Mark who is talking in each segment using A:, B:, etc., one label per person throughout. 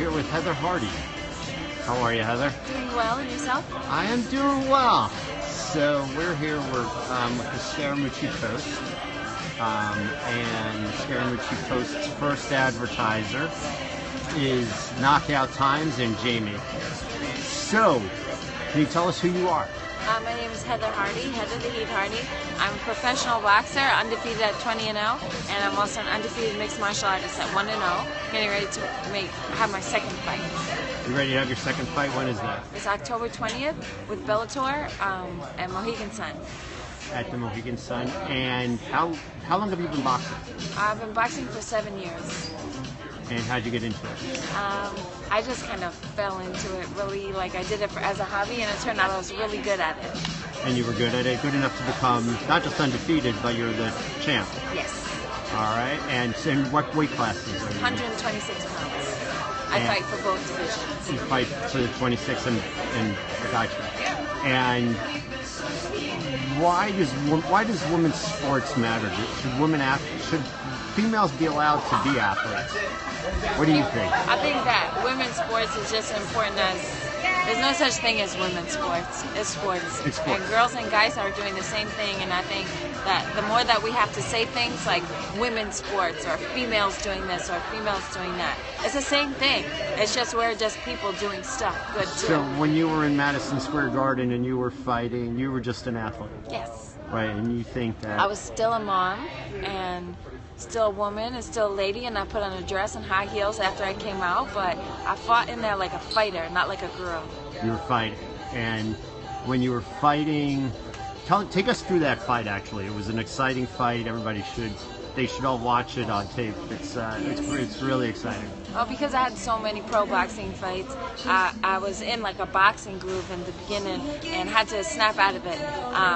A: here with Heather Hardy. How are you, Heather?
B: Doing well, and yourself?
A: I am doing well. So we're here with the Scaramucci Post, and Scaramucci Post's first advertiser is Knockout Times and Jamie. So, can you tell us who you are?
B: My name is Heather Hardy, Heather the Heat Hardy. I'm a professional boxer, undefeated at 20-0, and I'm also an undefeated mixed martial artist at 1-0, getting ready to have my second fight.
A: You ready to have your second fight? When is that?
B: It's October 20th with Bellator at Mohegan Sun.
A: At the Mohegan Sun. And how long have you been boxing?
B: I've been boxing for 7 years.
A: And how'd you get into it?
B: I just kind of fell into it really, like I did it as a hobby, and it turned out I was really good at it.
A: And you were good at it, good enough to become not just undefeated, but you're the champ.
B: Yes.
A: All right. And so in what weight classes are you?
B: 126 pounds. I fight for both divisions.
A: You fight for the 26 and gotcha. And why does women's sports matter? Should females be allowed to be athletes? What do you think?
B: I think that women's sports is just as important as, there's no such thing as women's sports. It's sports.
A: It's sports.
B: And girls and guys are doing the same thing, and I think that the more that we have to say things like women's sports or females doing this or females doing that, it's the same thing. It's just we're just people doing stuff good too.
A: So when you were in Madison Square Garden and you were fighting, you were just an athlete?
B: Yes.
A: Right, and you think that...
B: I was still a mom and still a woman and still a lady, and I put on a dress and high heels after I came out, but I fought in there like a fighter, not like a girl. You
A: were fighting, and when you were fighting, take us through that fight. Actually, it was an exciting fight. They should all watch it on tape. It's really exciting.
B: Well, because I had so many pro boxing fights, I was in like a boxing groove in the beginning and had to snap out of it.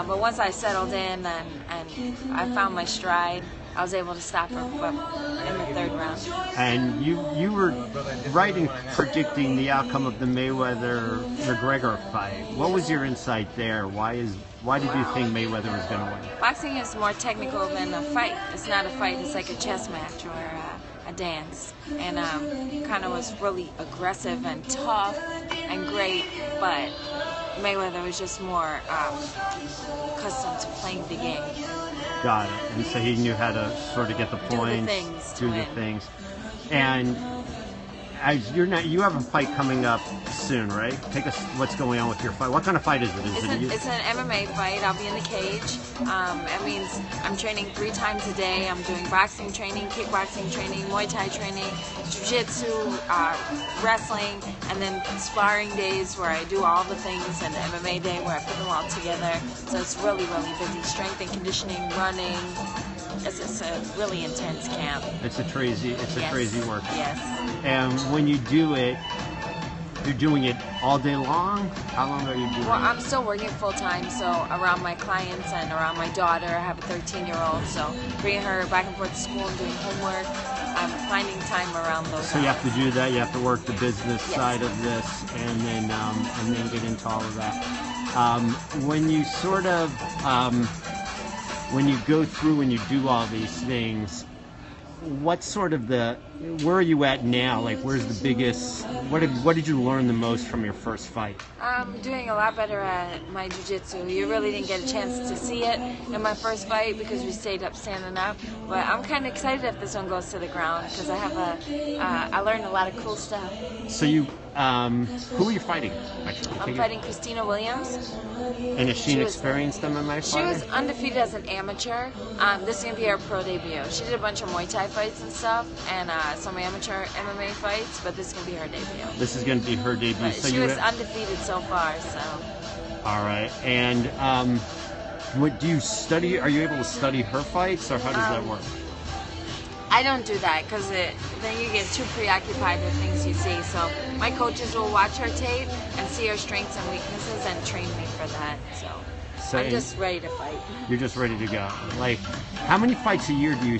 B: But once I settled in and I found my stride, I was able to stop her in the third round.
A: And you were right in predicting the outcome of the Mayweather McGregor fight. What was your insight there? Why did you think Mayweather was going to win?
B: Boxing is more technical than a fight. It's not a fight. It's like a chess match or a dance. And kind of was really aggressive and tough and great, but Mayweather was just more accustomed to playing the game.
A: Got it. And so he knew how to sort of get the points, do the things. And you have a fight coming up soon, right? Take us what's going on with your fight. What kind of fight is it?
B: It's an MMA fight. I'll be in the cage. That means I'm training 3 times a day. I'm doing boxing training, kickboxing training, Muay Thai training, jiu-jitsu, wrestling, and then sparring days where I do all the things, and the MMA day where I put them all together. So it's really, really busy. Strength and conditioning, running. It's a really intense camp.
A: It's a crazy work.
B: Yes.
A: And when you do it, you're doing it all day long? How long are you doing it?
B: Well, I'm still working full time, so around my clients and around my daughter. I have a 13-year-old, so bringing her back and forth to school and doing homework, I'm finding time around those
A: So you have to do that, you have to work the business side of this, and then get into all of that. When you sort of... when you go through and you do all these things, what's sort of where are you at now? Like, where's the biggest, what did you learn the most from your first fight?
B: I'm doing a lot better at my jiu-jitsu. You really didn't get a chance to see it in my first fight because we stayed up standing up. But I'm kind of excited if this one goes to the ground because I learned a lot of cool stuff.
A: So who are you fighting, actually?
B: I'm fighting Christina Williams.
A: And has she an experienced MMA fighter?
B: She was undefeated as an amateur. This is going to be her pro debut. She did a bunch of Muay Thai fights and stuff, and some amateur MMA fights, but this is going to be her debut.
A: This is going to be her debut.
B: But she was undefeated so far, so.
A: All right. And what do you study? Are you able to study her fights, or how does that work?
B: I don't do that because then you get too preoccupied with things you see. So my coaches will watch her tape and see her strengths and weaknesses and train me for that. So I'm just ready to fight.
A: You're just ready to go. Like, how many fights a year do you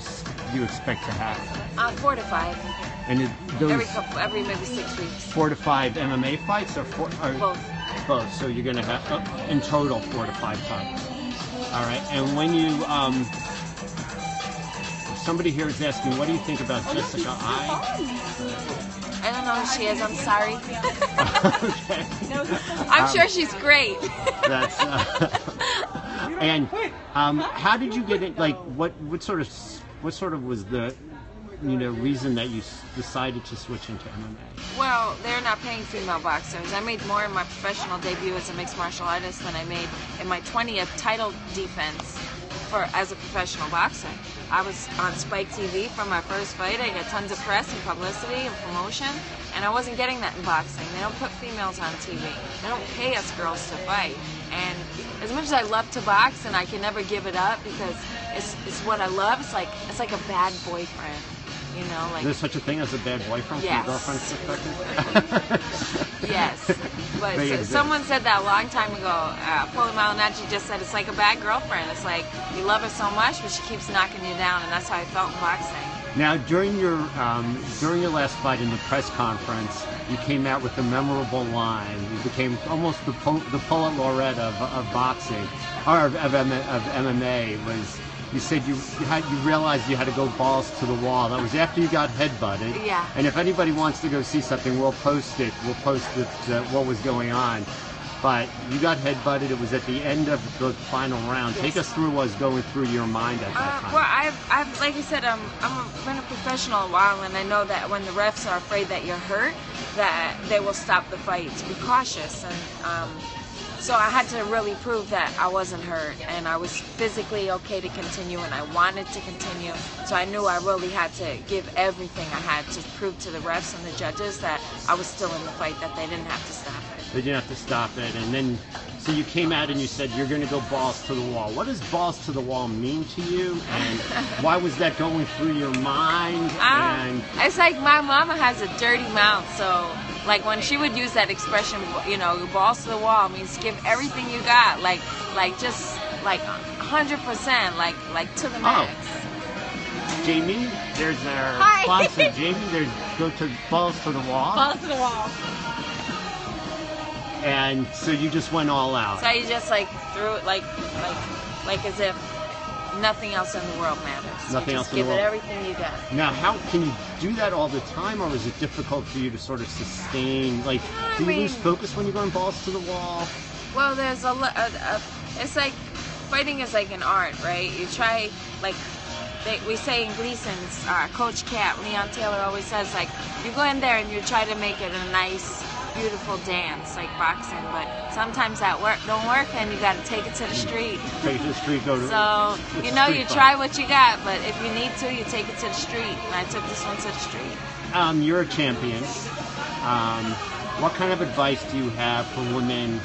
A: expect to have?
B: 4 to 5.
A: And those
B: every maybe 6 weeks.
A: 4 to 5 MMA fights, or
B: both?
A: Both. So you're going to have in total 4 to 5 times. All right. And when you somebody here is asking, what do you think about Jessica I?
B: I don't know who she is. I'm sorry.
A: Okay.
B: I'm sure she's great.
A: That's and how did you get it? Like, what sort of was the reason that you decided to switch into MMA?
B: Well, they're not paying female boxers. I made more in my professional debut as a mixed martial artist than I made in my 20th title defense as a professional boxer. I was on Spike TV for my first fight. I got tons of press and publicity and promotion, and I wasn't getting that in boxing. They don't put females on TV. They don't pay us girls to fight. And as much as I love to box, and I can never give it up because it's what I love, it's like a bad boyfriend. Like,
A: there's such a thing as a bad boyfriend
B: yes.
A: from a girlfriend's perspective?
B: Yes. But someone said that a long time ago. Paulie Malignaggi just said it's like a bad girlfriend. It's like you love her so much, but she keeps knocking you down, and that's how I felt in boxing.
A: Now, during your last fight in the press conference, you came out with a memorable line. You became almost the poet laureate of boxing, or of MMA. You said you realized you had to go balls to the wall. That was after you got headbutted.
B: Yeah.
A: And if anybody wants to go see something, we'll post it. We'll post what was going on. But you got headbutted. It was at the end of the final round.
B: Yes.
A: Take us through what was going through your mind at that time.
B: Well, I've like I said, I've been a professional a while, and I know that when the refs are afraid that you're hurt, that they will stop the fight. To be cautious, and so I had to really prove that I wasn't hurt, and I was physically okay to continue, and I wanted to continue. So I knew I really had to give everything I had to prove to the refs and the judges that I was still in the fight, that they didn't have to stop it.
A: They didn't have to stop it, and then so you came out and you said you're going to go balls to the wall. What does balls to the wall mean to you, and why was that going through your mind? And
B: it's like my mama has a dirty mouth, so like when she would use that expression, balls to the wall means give everything you got, like just like 100%, like to the max.
A: Jamie, there's our sponsor. Jamie, there's go to balls to the wall.
B: Balls to the wall.
A: And so you just went all out.
B: So you just like threw it like as if nothing else in the world matters.
A: Nothing
B: you
A: else
B: just
A: in the world.
B: give it everything you got.
A: Now, how can you do that all the time, or is it difficult for you to sort of sustain? Like, do you lose focus when you're going balls to the wall?
B: Well, there's it's like fighting is like an art, right? You try we say in Gleason's, Coach Cat, Leon Taylor always says, like, you go in there and you try to make it a nice, beautiful dance, like boxing, but sometimes that don't work, and you got to take it to the street.
A: Take it to the street, go to
B: So, you try what you got, but if you need to, you take it to the street, and I took this one to the street.
A: You're a champion. What kind of advice do you have for women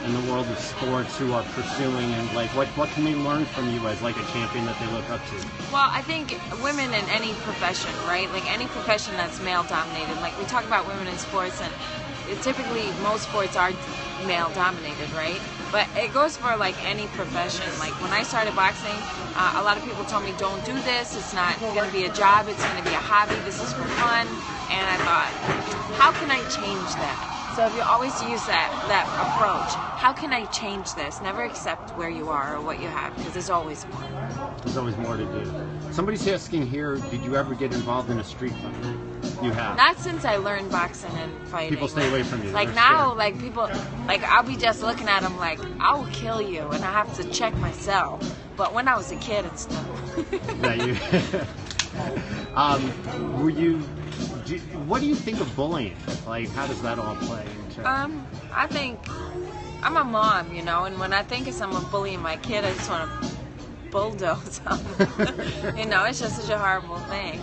A: in the world of sports who are pursuing, and like what can they learn from you as like a champion that they look up to?
B: Well, I think women in any profession, right? Like any profession that's male dominated. Like we talk about women in sports, and typically most sports are male dominated, right? But it goes for like any profession. Like when I started boxing, a lot of people told me, don't do this, it's not going to be a job, it's going to be a hobby, this is for fun. And I thought, how can I change that? So if you always use that approach, how can I change this? Never accept where you are or what you have, because there's always more.
A: There's always more to do. Somebody's asking here, did you ever get involved in a street fight? You have?
B: Not since I learned boxing and fighting.
A: People stay away from you.
B: Like now, like people, like I'll be just looking at them like, I will kill you, and I have to check myself. But when I was a kid, it's no. What do you think of bullying? Like, how does that all play into? I think I'm a mom, and when I think of someone bullying my kid, I just want to bulldoze them. It's just such a horrible thing.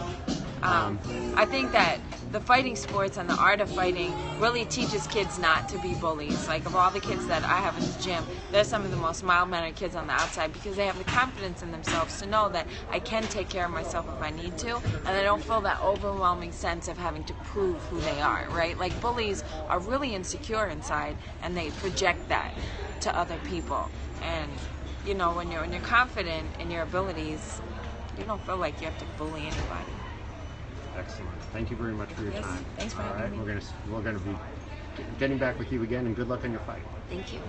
B: I think that the fighting sports and the art of fighting really teaches kids not to be bullies. Like of all the kids that I have in the gym, they're some of the most mild-mannered kids on the outside, because they have the confidence in themselves to know that I can take care of myself if I need to, and they don't feel that overwhelming sense of having to prove who they are, right? Like bullies are really insecure inside, and they project that to other people. And when you're confident in your abilities, you don't feel like you have to bully anybody.
A: Excellent. Thank you very much for your time.
B: Thanks for having me.
A: We're going to be getting back with you again, and good luck on your fight.
B: Thank you.